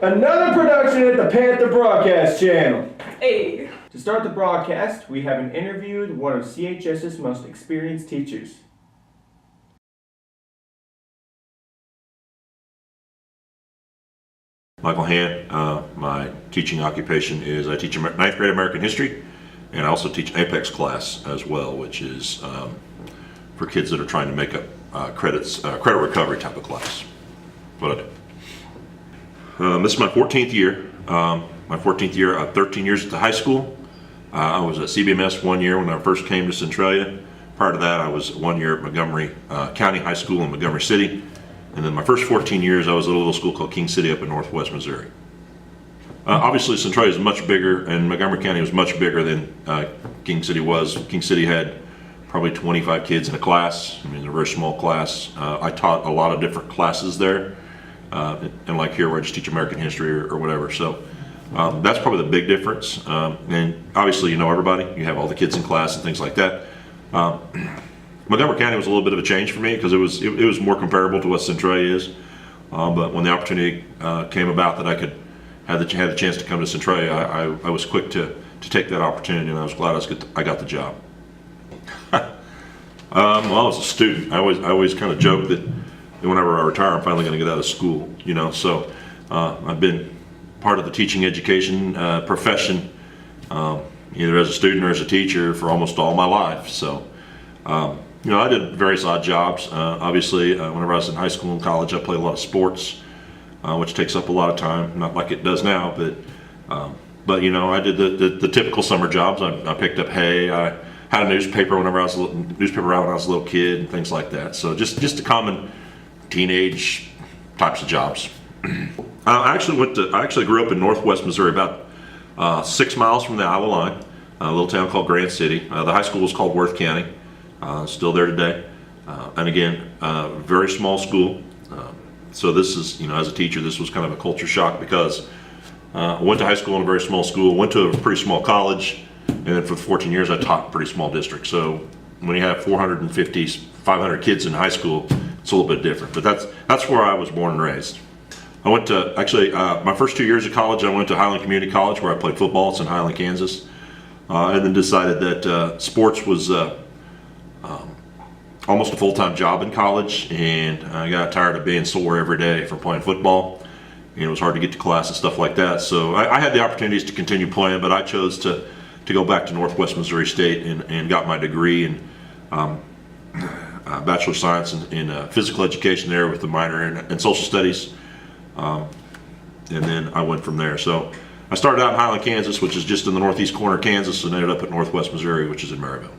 Another production at the Panther Broadcast Channel. Hey. To start the broadcast, we have an interview with one of CHS's most experienced teachers. Michael Hann. My teaching occupation is I teach 9th grade American history, and I also teach an Apex class as well, which is for kids that are trying to make up credit recovery type of class. What I do. This is my 14th year. 13 years at the high school. I was at CBMS 1 year when I first came to Centralia. Prior to that, I was 1 year at Montgomery County High School in Montgomery City. And then my first 14 years, I was at a little school called King City up in northwest Missouri. Obviously, Centralia is much bigger, and Montgomery County was much bigger than King City was. King City had probably 25 kids in a class. I mean, a very small class. I taught a lot of different classes there. And like here where I just teach American history or whatever. So that's probably the big difference. And obviously you know everybody, you have all the kids in class and things like that. Montgomery County was a little bit of a change for me because it was more comparable to what Centralia is. But when the opportunity came about that I could have the chance to come to Centralia, I was quick to take that opportunity, and I was glad I got the job. Well, I was a student. I always kind of joked that whenever I retire, I'm finally going to get out of school, you know. So I've been part of the teaching education profession, either as a student or as a teacher, for almost all my life. So, you know, I did various odd jobs. Obviously, whenever I was in high school and college, I played a lot of sports, which takes up a lot of time. Not like it does now, but you know, I did the typical summer jobs. I picked up hay. I had a newspaper whenever I was newspaper route when I was a little kid and things like that. So just the common teenage types of jobs. I actually grew up in northwest Missouri, about 6 miles from the Iowa line, a little town called Grant City. The high school was called Worth County, still there today. And again, very small school. So this is, you know, as a teacher, this was kind of a culture shock because I went to high school in a very small school, went to a pretty small college, and then for 14 years I taught in a pretty small district. So when you have 450, 500 kids in high school, it's a little bit different, but that's where I was born and raised. I went to, actually, my first 2 years of college, I went to Highland Community College where I played football. It's in Highland, Kansas, and then decided that sports was almost a full-time job in college, and I got tired of being sore every day from playing football. And it was hard to get to class and stuff like that, so I had the opportunities to continue playing, but I chose to go back to Northwest Missouri State and got my degree in Bachelor of Science in physical education there with a minor in social studies, and then I went from there. So I started out in Highland, Kansas, which is just in the northeast corner of Kansas, and ended up at Northwest Missouri, which is in Maryville.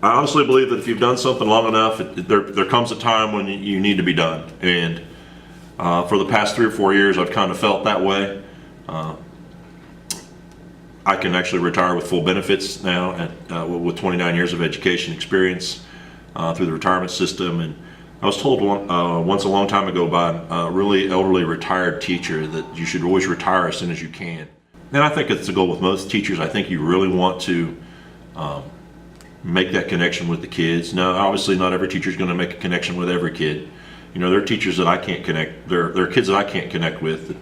I honestly believe that if you've done something long enough, there comes a time when you need to be done, and for the past 3 or 4 years I've kind of felt that way. I can actually retire with full benefits now with 29 years of education experience through the retirement system. And I was told once a long time ago by a really elderly retired teacher that you should always retire as soon as you can. And I think it's the goal with most teachers. I think you really want to make that connection with the kids. Now, obviously not every teacher is going to make a connection with every kid. You know, there are teachers that I can't connect, there are kids that I can't connect with that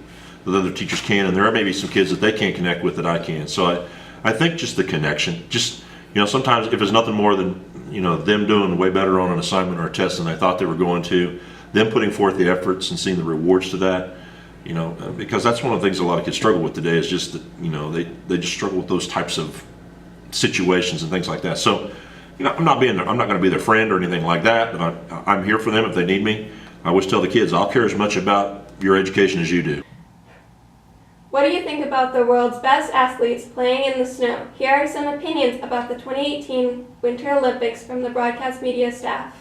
other teachers can, and there are maybe some kids that they can't connect with that I can. So I think just the connection, just, you know, sometimes if it's nothing more than, you know, them doing way better on an assignment or a test than they thought they were going to, them putting forth the efforts and seeing the rewards to that, you know, because that's one of the things a lot of kids struggle with today is just that, you know, they just struggle with those types of situations and things like that. So, you know, I'm not going to be their friend or anything like that, but I'm here for them if they need me. I always tell the kids, I'll care as much about your education as you do. What do you think about the world's best athletes playing in the snow? Here are some opinions about the 2018 Winter Olympics from the broadcast media staff.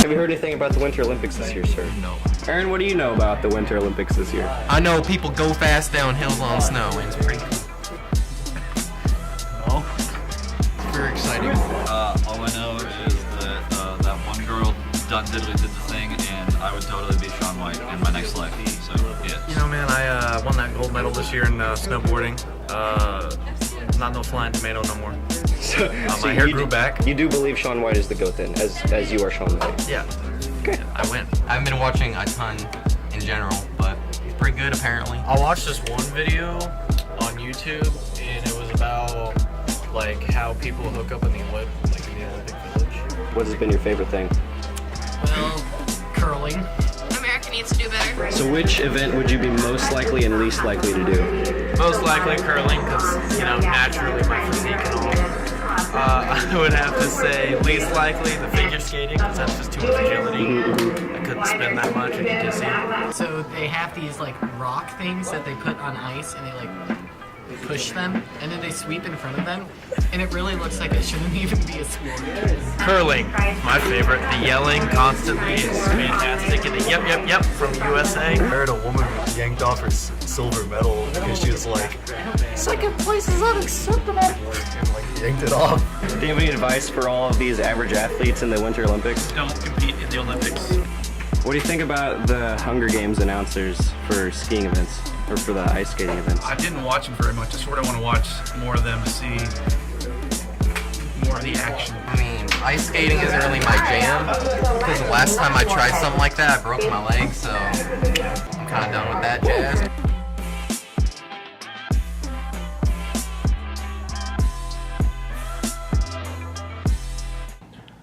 Have you heard anything about the Winter Olympics this year, sir? No. Aaron, what do you know about the Winter Olympics this year? I know people go fast down hills on snow, and it's pretty cool. No. Very exciting. All I know is that that one girl done diddly did the thing, and I would totally be Shaun White in my next life. So yeah. You know, man, I won that gold medal this year in snowboarding. I'm not no flying tomato no more. So My hair you grew back. You do believe Shaun White is the GOAT then, as you are Shaun White? Yeah. Okay. I win. I haven't been watching a ton in general, but he's pretty good apparently. I watched this one video on YouTube, and it was about like how people hook up in the Olympic Village. What has been your favorite thing? Well, curling. America needs to do better. So which event would you be most likely and least likely to do? Most likely curling, because, you know, naturally my physique and all. I would have to say least likely the figure skating, because that's just too much agility. I couldn't spin that much and get dizzy. So they have these like rock things that they put on ice and they like push them and then they sweep in front of them and it really looks like it shouldn't even be a sport. Curling, my favorite. The yelling constantly is fantastic. And the yep from USA. I heard a woman yanked off her silver medal because she was like, second place is unacceptable. And like yanked it off. Do you have any advice for all of these average athletes in the Winter Olympics? Don't compete in the Olympics. What do you think about the Hunger Games announcers for skiing events, or for the ice skating events? I didn't watch them very much. I sort of want to watch more of them to see more of the action. I mean, ice skating isn't really my jam, because the last time I tried something like that, I broke my leg, so I'm kind of done with that jazz.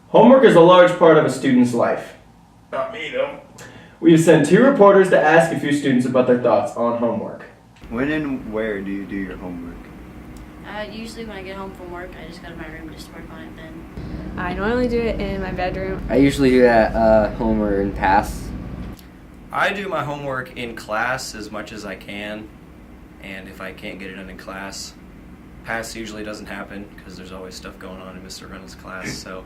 Homework is a large part of a student's life. Not me, though. We have sent 2 reporters to ask a few students about their thoughts on homework. When and where do you do your homework? Usually when I get home from work, I just go to my room just to work on it then. I normally do it in my bedroom. I usually do that at home or in PAS. I do my homework in class as much as I can, and if I can't get it done in class, PAS usually doesn't happen because there's always stuff going on in Mr. Reynolds' class, so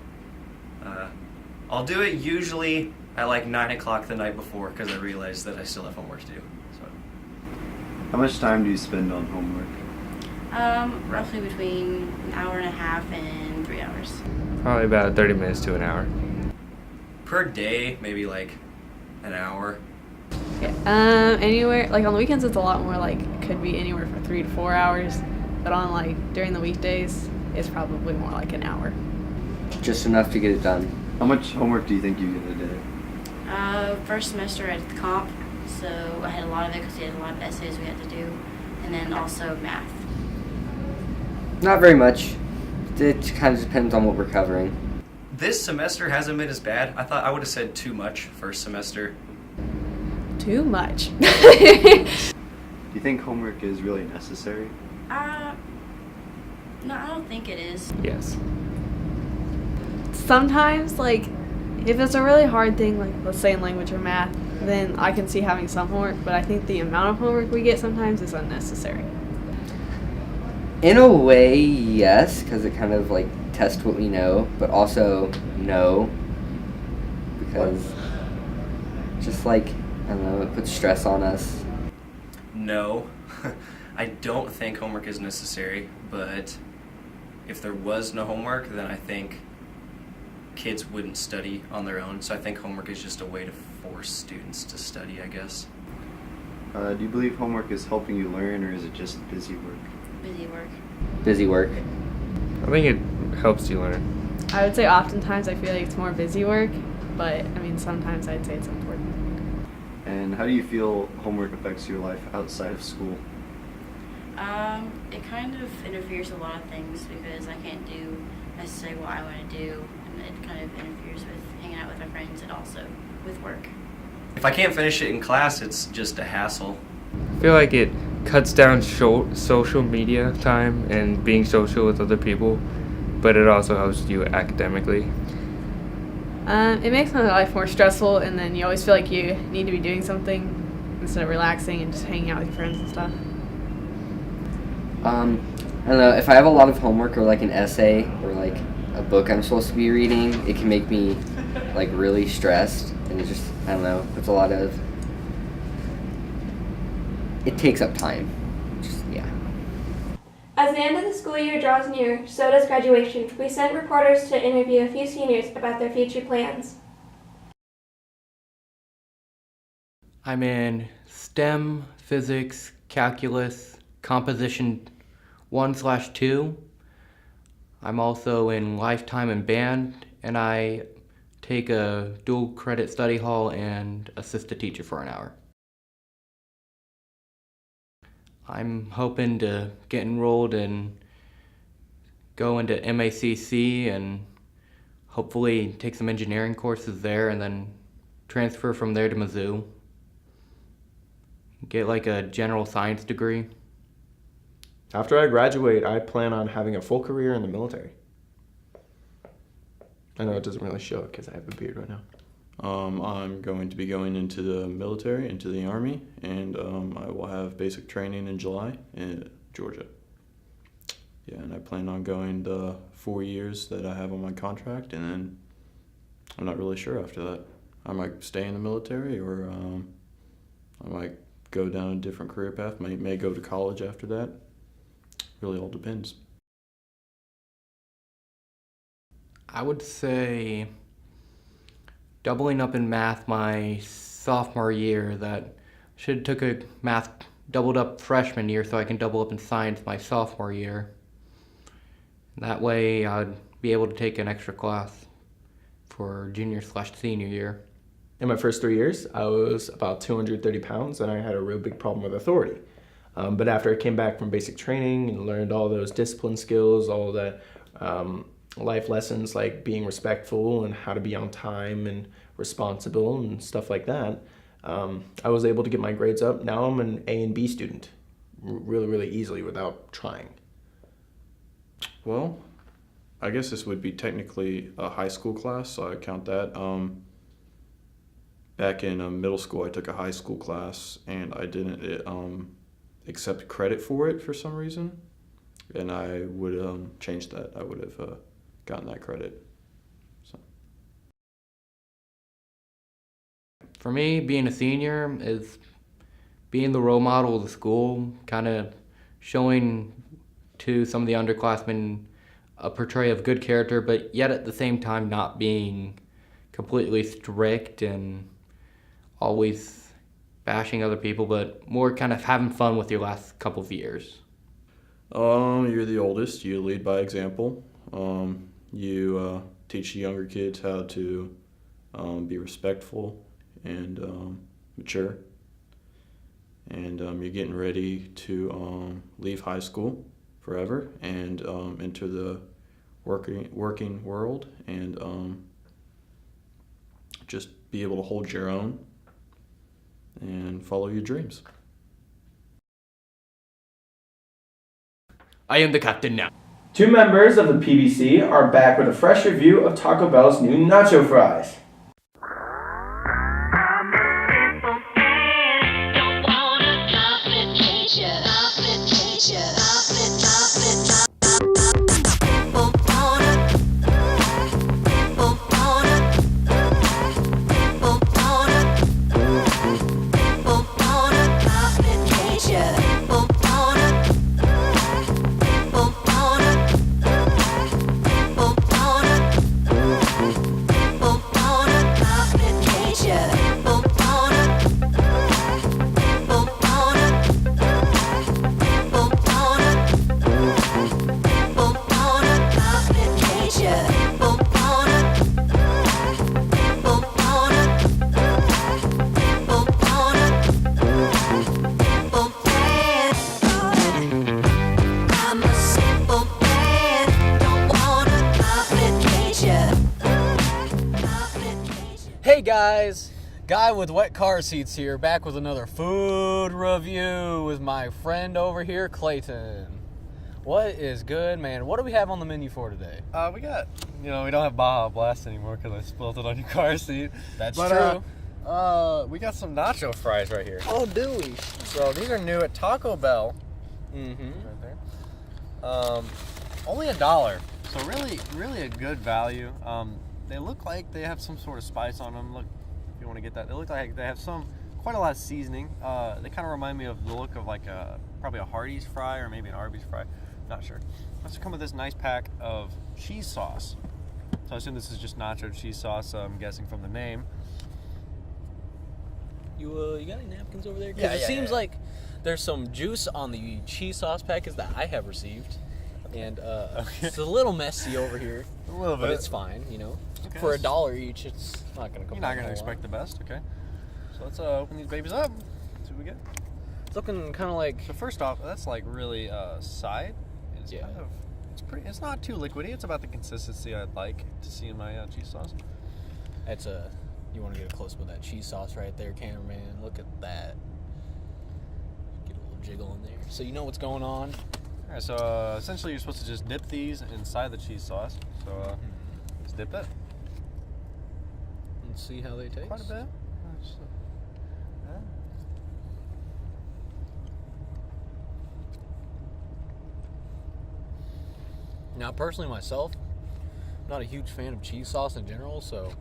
I'll do it usually at like 9 o'clock the night before because I realize that I still have homework to do. So. How much time do you spend on homework? Roughly between an hour and a half and 3 hours. Probably about 30 minutes to an hour. Per day, maybe like an hour. Yeah. Anywhere, like on the weekends it's a lot more, like it could be anywhere from 3 to 4 hours, but on like during the weekdays it's probably more like an hour. Just enough to get it done. How much homework do you think you get a day? First semester I did comp, so I had a lot of it because we had a lot of essays we had to do, and then also math. Not very much. It kind of depends on what we're covering. This semester hasn't been as bad. I thought I would have said too much first semester. Too much. Do you think homework is really necessary? No, I don't think it is. Yes. Sometimes, like, if it's a really hard thing, like let's say in language or math, then I can see having some homework, but I think the amount of homework we get sometimes is unnecessary. In a way, yes, because it kind of like tests what we know, but also no, because just like, I don't know, it puts stress on us. No, I don't think homework is necessary, but if there was no homework, then I think kids wouldn't study on their own, so I think homework is just a way to force students to study, I guess. Do you believe homework is helping you learn, or is it just busy work? Busy work. Busy work. I think it helps you learn. I would say oftentimes I feel like it's more busy work, but I mean sometimes I'd say it's important. And how do you feel homework affects your life outside of school? It kind of interferes with a lot of things because I can't do necessarily what I want to do, and it kind of interferes with hanging out with my friends and also with work. If I can't finish it in class, it's just a hassle. I feel like it cuts down social media time and being social with other people, but it also helps you academically. It makes my life more stressful, and then you always feel like you need to be doing something instead of relaxing and just hanging out with your friends and stuff. I don't know, if I have a lot of homework or like an essay or like a book I'm supposed to be reading, it can make me like really stressed, and it just, I don't know, puts a lot of, it takes up time. Just, yeah. As the end of the school year draws near, so does graduation. We sent reporters to interview a few seniors about their future plans. I'm in STEM, physics, calculus, composition 1/2. I'm also in lifetime and band, and I take a dual credit study hall and assist a teacher for an hour. I'm hoping to get enrolled and go into MACC and hopefully take some engineering courses there and then transfer from there to Mizzou. Get like a general science degree. After I graduate, I plan on having a full career in the military. I know it doesn't really show it because I have a beard right now. I'm going to be going into the military, into the Army, and I will have basic training in July in Georgia. Yeah, and I plan on going the 4 years that I have on my contract, and then I'm not really sure after that. I might stay in the military, or I might go down a different career path, may go to college after that. Really all depends. I would say doubling up in math my sophomore year. That should have took a math doubled up freshman year so I can double up in science my sophomore year. That way I'd be able to take an extra class for junior/senior year. In my first 3 years, I was about 230 pounds and I had a real big problem with authority. But after I came back from basic training and learned all those discipline skills, all the life lessons like being respectful and how to be on time and responsible and stuff like that, I was able to get my grades up. Now I'm an A and B student really, really easily without trying. Well, I guess this would be technically a high school class, so I count that. Back in middle school, I took a high school class, and I didn't accept credit for it for some reason, and I would change that. I would have gotten that credit. So. For me, being a senior is being the role model of the school, kind of showing to some of the underclassmen a portrayal of good character, but yet at the same time not being completely strict and always bashing other people, but more kind of having fun with your last couple of years. You're the oldest. You lead by example. You teach the younger kids how to be respectful and mature. And you're getting ready to leave high school forever and enter the working world and just be able to hold your own and follow your dreams. I am the captain now. 2 members of the PBC are back with a fresh review of Taco Bell's new nacho fries. Hey guys, Guy with Wet Car Seats here, back with another food review with my friend over here, Clayton. What is good, man? What do we have on the menu for today? We got, we don't have Baja Blast anymore because I spilled it on your car seat. That's true. We got some nacho fries right here. Oh, do we? So these are new at Taco Bell. Mm-hmm. Right there. Only $1. So really a good value. They look like they have some sort of spice on them. Look, if you want to get that. They look like they have quite a lot of seasoning. They kind of remind me of the look of like probably a Hardee's fry or maybe an Arby's fry. Not sure. Also come with this nice pack of cheese sauce. So I assume this is just nacho cheese sauce. I'm guessing from the name. You got any napkins over there? 'Cause Yeah, it seems like There's some juice on the cheese sauce packets that I have received. And it's a little messy over here. A little bit. But it's fine, you know. Okay. For $1 each, it's not going to go. You're not going to expect the best, okay? So let's open these babies up. See what we get. It's looking kind of like. So first off, that's like really side. It's kind of. It's pretty. It's not too liquidy. It's about the consistency I'd like to see in my cheese sauce. That's a. You want to get a close up of that cheese sauce right there, cameraman. Look at that. Get a little jiggle in there, so you know what's going on. All right. So essentially, you're supposed to just dip these inside the cheese sauce. So let's dip it. And see how they taste. Quite a bit. Now, personally, myself, I'm not a huge fan of cheese sauce in general, so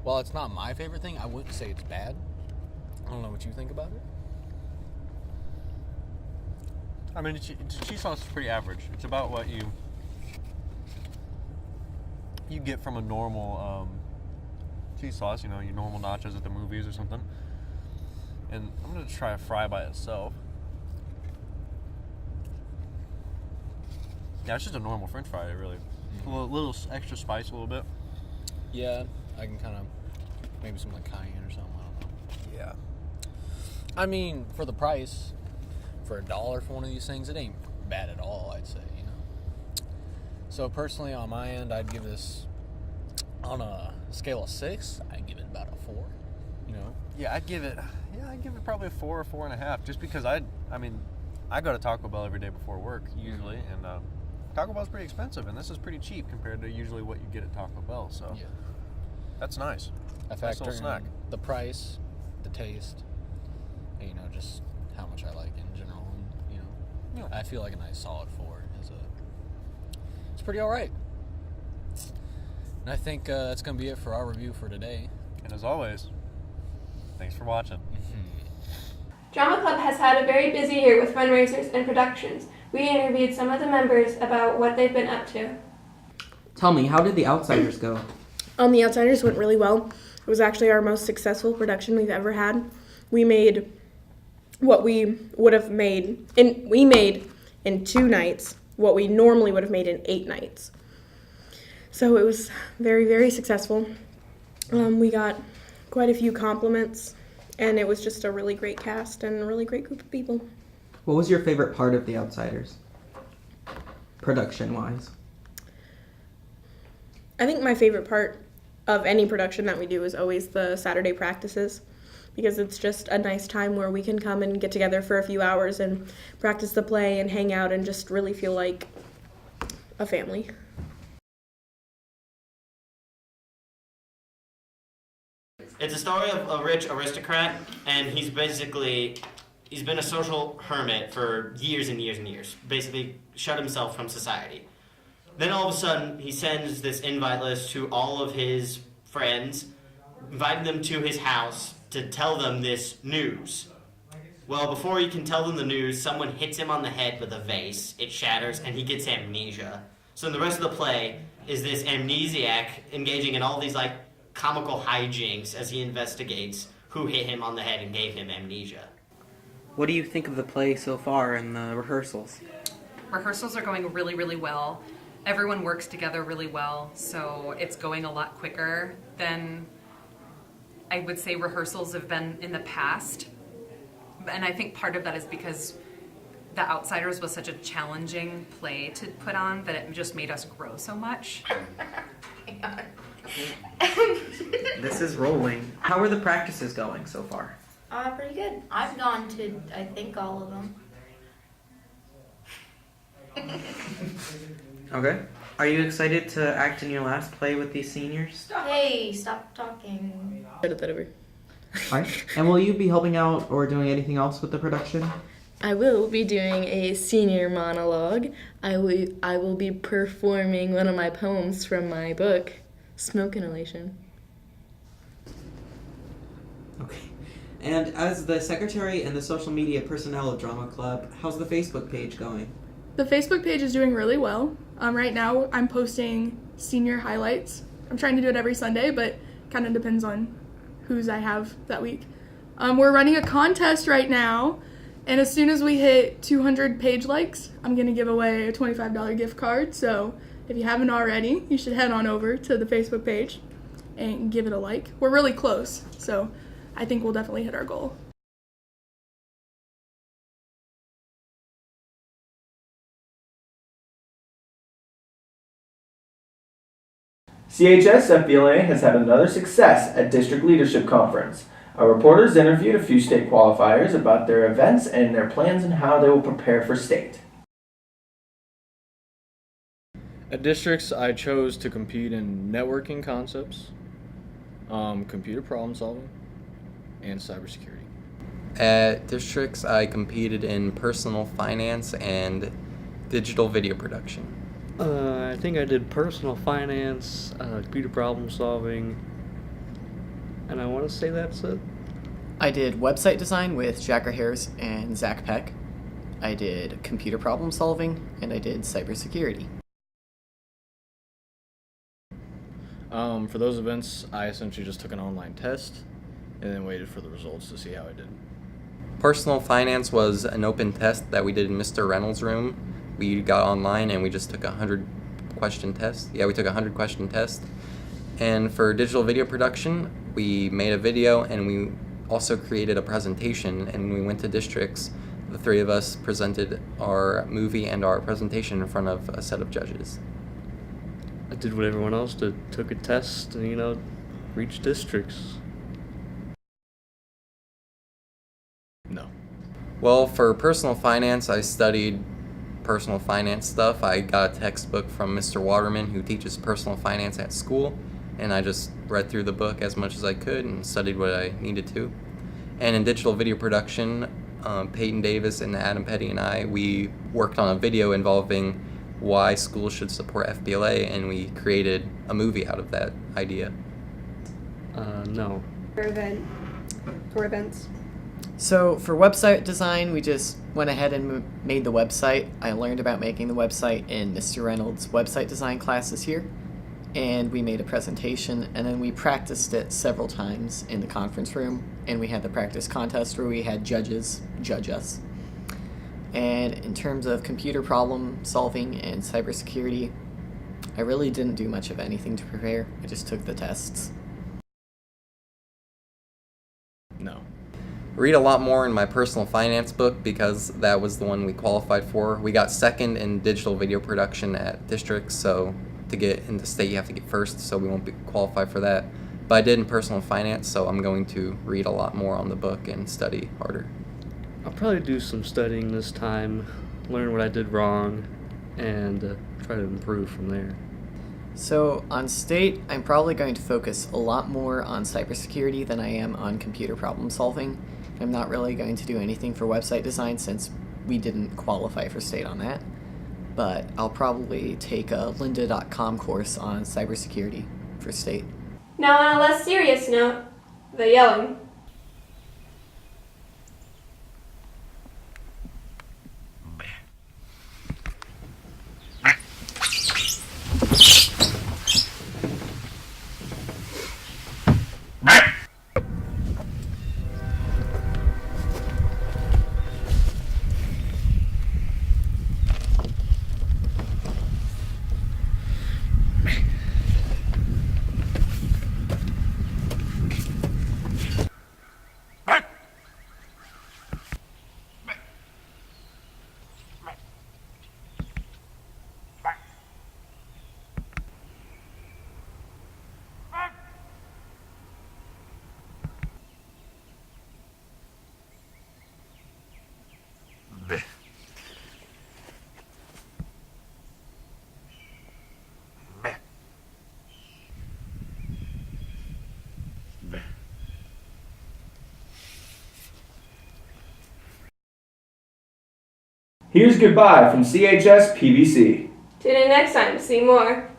while it's not my favorite thing, I wouldn't say it's bad. I don't know what you think about it. I mean, the cheese sauce is pretty average. It's about what you get from a normal cheese sauce, you know, your normal nachos at the movies or something. And I'm going to try a fry by itself. Yeah, it's just a normal French fry, really. A little extra spice, a little bit. Yeah, I can kind of, maybe some like cayenne or something, I don't know. Yeah. I mean, for the price, for $1 for one of these things, it ain't bad at all, I'd say, you know. So personally, on my end, I'd give this, on a scale of 6, I'd give it about a 4, you know. Yeah, I'd give it probably a 4 or 4.5, just because I go to Taco Bell every day before work, usually, and Taco Bell's pretty expensive, and this is pretty cheap compared to usually what you get at Taco Bell, so yeah. That's nice. I factor in the price, the taste, and, you know, just how much I like in general, and, you know, I feel like a nice solid 4 is it's pretty all right. And I think that's going to be it for our review for today. And as always, thanks for watching. Drama Club has had a very busy year with fundraisers and productions. We interviewed some of the members about what they've been up to. Tell me, how did The Outsiders go? The Outsiders went really well. It was actually our most successful production we've ever had. We made what we would have made in 2 nights what we normally would have made in 8 nights. So it was very, very successful. We got quite a few compliments, and it was just a really great cast and a really great group of people. What was your favorite part of The Outsiders, production-wise? I think my favorite part of any production that we do is always the Saturday practices, because it's just a nice time where we can come and get together for a few hours and practice the play and hang out and just really feel like a family. It's a story of a rich aristocrat, and he's been a social hermit for years and years and years, basically shut himself from society. Then all of a sudden, he sends this invite list to all of his friends, inviting them to his house to tell them this news. Well, before he can tell them the news, someone hits him on the head with a vase, it shatters, and he gets amnesia. So the rest of the play is this amnesiac engaging in all these comical hijinks as he investigates who hit him on the head and gave him amnesia. What do you think of the play so far and the rehearsals? Rehearsals are going really, really well. Everyone works together really well, so it's going a lot quicker than I would say rehearsals have been in the past. And I think part of that is because The Outsiders was such a challenging play to put on that it just made us grow so much. This is rolling. How are the practices going so far? Pretty good. I've gone to, I think, all of them. Okay. Are you excited to act in your last play with these seniors? Hey, stop talking. Alright. And will you be helping out or doing anything else with the production? I will be doing a senior monologue. I will be performing one of my poems from my book, Smoke Inhalation. Okay. And as the secretary and the social media personnel of Drama Club, how's the Facebook page going? The Facebook page is doing really well. Right now I'm posting senior highlights. I'm trying to do it every Sunday, but kind of depends on whose I have that week. We're running a contest right now, And as soon as we hit 200 page likes, I'm going to give away a $25 gift card. So if you haven't already, you should head on over to the Facebook page and give it a like. We're really close, so I think we'll definitely hit our goal. CHS FBLA has had another success at District Leadership Conference. Our reporters interviewed a few state qualifiers about their events and their plans and how they will prepare for state. At districts, I chose to compete in networking concepts, computer problem solving, and cybersecurity. At districts, I competed in personal finance and digital video production. I think I did personal finance, computer problem solving, and I want to say that's it. I did website design with Jacker Harris and Zach Peck. I did computer problem solving, and I did cybersecurity. For those events, I essentially just took an online test and then waited for the results to see how I did. Personal finance was an open test that we did in Mr. Reynolds' room. We got online and we just took a 100-question test. Yeah, we took a 100-question test. And for digital video production, we made a video and we also created a presentation, and we went to districts. The three of us presented our movie and our presentation in front of a set of judges. I did what everyone else did, took a test and, reached districts. No. Well, for personal finance, I studied personal finance stuff. I got a textbook from Mr. Waterman, who teaches personal finance at school, and I just read through the book as much as I could and studied what I needed to. And in digital video production, Peyton Davis and Adam Petty and I, we worked on a video involving why schools should support FBLA, and we created a movie out of that idea. No. For events. So for website design, we just went ahead and made the website. I learned about making the website in Mr. Reynolds' website design class this year, and we made a presentation, and then we practiced it several times in the conference room, and we had the practice contest where we had judges judge us. And in terms of computer problem solving and cybersecurity, I really didn't do much of anything to prepare. I just took the tests. No. Read a lot more in my personal finance book because that was the one we qualified for. We got second in digital video production at districts, so to get into state you have to get first, so we won't be qualified for that. But I did in personal finance, so I'm going to read a lot more on the book and study harder. I'll probably do some studying this time, learn what I did wrong, and try to improve from there. So on state, I'm probably going to focus a lot more on cybersecurity than I am on computer problem solving. I'm not really going to do anything for website design since we didn't qualify for state on that. But I'll probably take a lynda.com course on cybersecurity for state. Now on a less serious note, the yelling. Here's goodbye from CHS PBC. Tune in next time to see more.